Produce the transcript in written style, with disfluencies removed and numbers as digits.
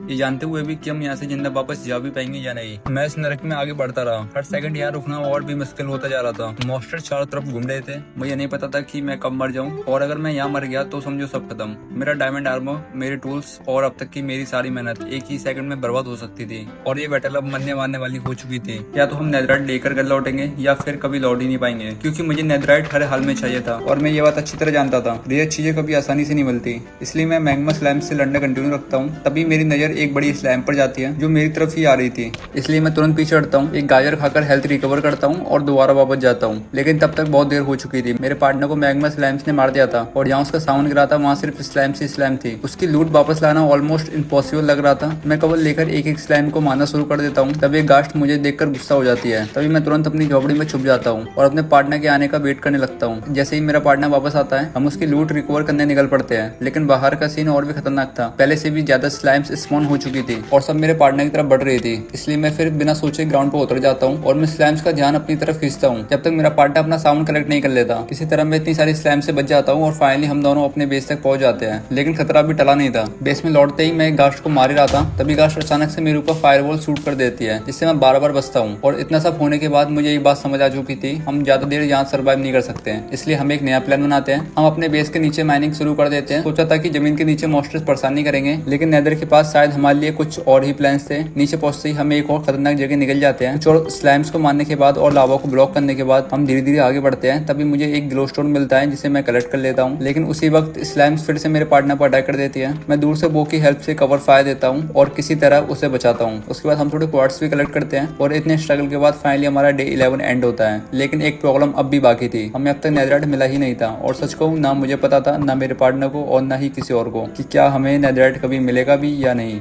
ये जानते हुए भी कि हम यहाँ से जिंदा वापस जा भी पाएंगे या नहीं। मैं इस नरक में आगे बढ़ता रहा, हर सेकंड यहाँ रुकना और भी मुश्किल होता जा रहा था। मॉन्स्टर चारों तरफ घूम रहे थे, मुझे नहीं पता था कि मैं कब मर जाऊं, और अगर मैं यहाँ मर गया तो समझो सब खत्म। मेरा डायमंड आर्मर, मेरे टूल्स और अब तक की मेरी सारी मेहनत एक ही सेकंड में बर्बाद हो सकती थी। और ये बैटल अब मरने मारने वाली हो चुकी थी। या तो हम नेदराइट लेकर घर लौटेंगे या फिर कभी लौट ही नहीं पाएंगे, क्योंकि मुझे नेदराइट हर हाल में चाहिए था और मैं ये बात अच्छी तरह जानता था। रेयर चीजें कभी आसानी से नहीं मिलती, इसलिए मैं मैग्मा स्लैम से लड़ना कंटिन्यू रखता हूँ। तभी मेरी नजर एक बड़ी स्लैम पर जाती है जो मेरी तरफ ही आ रही थी, इसलिए मैं तुरंत पीछे हटता हूँ, एक गाजर खाकर हेल्थ रिकवर करता हूँ और दोबारा वापस जाता हूँ। लेकिन तब तक बहुत देर हो चुकी थी। मेरे पार्टनर को मैग्मा स्लैम्स ने मार दिया था और जहाँ उसका साउंड गिरा था वहाँ सिर्फ स्लैम से स्लैम थी। उसकी लूट वापस लाना ऑलमोस्ट इम्पॉसिबल लग रहा था। मैं कवर लेकर एक एक स्लैम को मारना शुरू कर देता हूँ। तभी गास्ट मुझे देखकर गुस्सा हो जाती है। तभी मैं तुरंत अपनी झोपड़ी में छुप जाता हूँ और अपने पार्टनर के आने का वेट करने लगता हूँ। जैसे ही मेरा पार्टनर वापस आता है, हम उसकी लूट रिकवर करने निकल पड़ते हैं। लेकिन बाहर का सीन और भी खतरनाक था। पहले से भी ज्यादा स्लाइम्स स्पॉन हो चुकी थी और सब मेरे पार्टनर की तरफ बढ़ रही थी। इसलिए मैं फिर बिना सोचे ग्राउंड पर उतर जाता हूँ और मैं स्लैम्स का ध्यान अपनी तरफ खींचता हूँ जब तक मेरा पार्टनर अपना साउंड कलेक्ट नहीं कर लेता। किसी तरह मैं इतनी सारी स्लैम से बच जाता हूँ और फाइनली हम दोनों अपने बेस तक पहुंच जाते हैं। लेकिन खतरा भी टला नहीं था। बेस में लौटते ही मैं गास्ट को मार ही रहा था, तभी गास्ट अचानक से मेरे ऊपर फायरवॉल शूट कर देती है, जिससे मैं बार बार बचता हूँ। और इतना सब होने के बाद मुझे एक बात समझ आ चुकी थी, हम ज्यादा देर यहाँ सर्वाइव नहीं कर सकते हैं। इसलिए हम एक नया प्लान बनाते हैं। हम अपने बेस के नीचे माइनिंग शुरू कर देते हैं। सोचा था कि जमीन के नीचे मॉन्स्टर्स परेशान नहीं करेंगे, लेकिन नेदर के पास शायद हमारे लिए कुछ और ही प्लान्स थे। नीचे पहुंचते ही हमें एक और खतरनाक जगह निकल जाते हैं। कुछ और स्लैम्स को मारने के बाद और लावा को ब्लॉक करने के बाद हम धीरे धीरे आगे बढ़ते हैं। तभी मुझे एक ग्लो स्टोन मिलता है जिसे मैं कलेक्ट कर लेता हूँ। लेकिन उसी वक्त स्लैम्स फिर से मेरे पार्टनर पर अटैक कर देती है। मैं दूर से बो की हेल्प से कवर फायर देता हूँ और किसी तरह उसे बचाता हूँ। उसके बाद हम थोड़े क्वार्ट्स भी कलेक्ट करते हैं और इतने स्ट्रगल के बाद फाइनली हमारा डे 11 एंड होता है। लेकिन एक प्रॉब्लम अब भी बाकी थी, हमें अब तक नेदराइट मिला ही नहीं था। और सच कहूँ, ना मुझे पता था, ना मेरे पार्टनर को और ना ही किसी और को, कि क्या हमें नेदराइट कभी मिलेगा भी या नहीं।